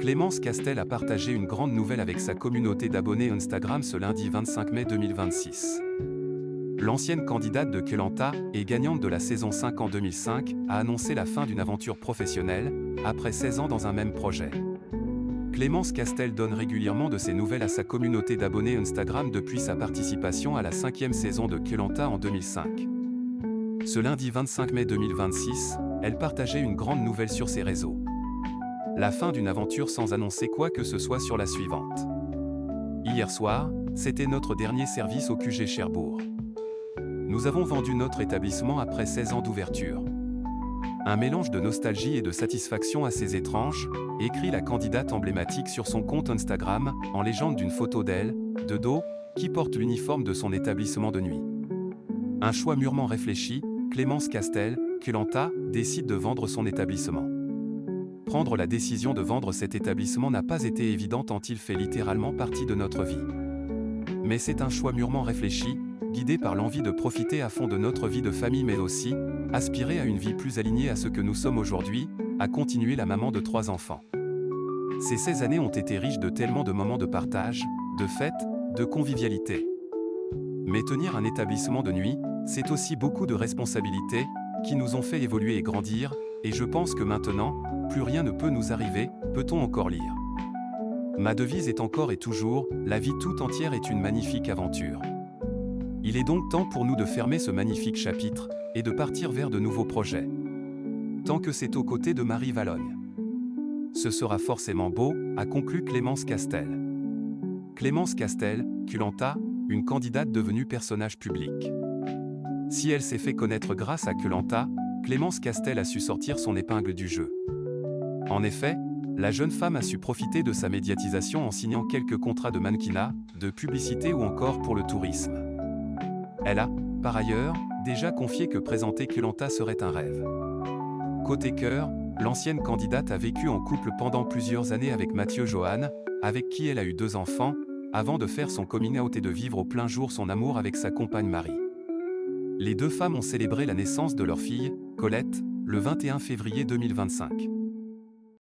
Clémence Castel a partagé une grande nouvelle avec sa communauté d'abonnés Instagram ce lundi 25 mai 2026. L'ancienne candidate de Koh Lanta et gagnante de la saison 5 en 2005 a annoncé la fin d'une aventure professionnelle, après 16 ans dans un même projet. Clémence Castel donne régulièrement de ses nouvelles à sa communauté d'abonnés Instagram depuis sa participation à la 5e saison de Koh Lanta en 2005. Ce lundi 25 mai 2026, elle partageait une grande nouvelle sur ses réseaux. La fin d'une aventure sans annoncer quoi que ce soit sur la suivante. Hier soir, c'était notre dernier service au QG Cherbourg. Nous avons vendu notre établissement après 16 ans d'ouverture. Un mélange de nostalgie et de satisfaction assez étrange, écrit la candidate emblématique sur son compte Instagram, en légende d'une photo d'elle, de dos, qui porte l'uniforme de son établissement de nuit. Un choix mûrement réfléchi, Clémence Castel, Koh Lanta, décide de vendre son établissement. Prendre la décision de vendre cet établissement n'a pas été évident tant il fait littéralement partie de notre vie. Mais c'est un choix mûrement réfléchi, guidé par l'envie de profiter à fond de notre vie de famille mais aussi, aspirer à une vie plus alignée à ce que nous sommes aujourd'hui, a continué la maman de 3 enfants. Ces 16 années ont été riches de tellement de moments de partage, de fêtes, de convivialité. Mais tenir un établissement de nuit, c'est aussi beaucoup de responsabilités, qui nous ont fait évoluer et grandir, et je pense que maintenant, plus rien ne peut nous arriver, peut-on encore lire. Ma devise est encore et toujours, la vie tout entière est une magnifique aventure. Il est donc temps pour nous de fermer ce magnifique chapitre, et de partir vers de nouveaux projets. Tant que c'est aux côtés de Marie Valognes. Ce sera forcément beau, a conclu Clémence Castel. Clémence Castel, Koh Lanta, une candidate devenue personnage public. Si elle s'est fait connaître grâce à Koh Lanta, Clémence Castel a su sortir son épingle du jeu. En effet, la jeune femme a su profiter de sa médiatisation en signant quelques contrats de mannequinat, de publicité ou encore pour le tourisme. Elle a, par ailleurs, déjà confié que présenter Koh Lanta serait un rêve. Côté cœur, l'ancienne candidate a vécu en couple pendant plusieurs années avec Mathieu Johan, avec qui elle a eu 2 enfants, avant de faire son coming out et de vivre au plein jour son amour avec sa compagne Marie. Les 2 femmes ont célébré la naissance de leur fille, Colette, le 21 février 2025.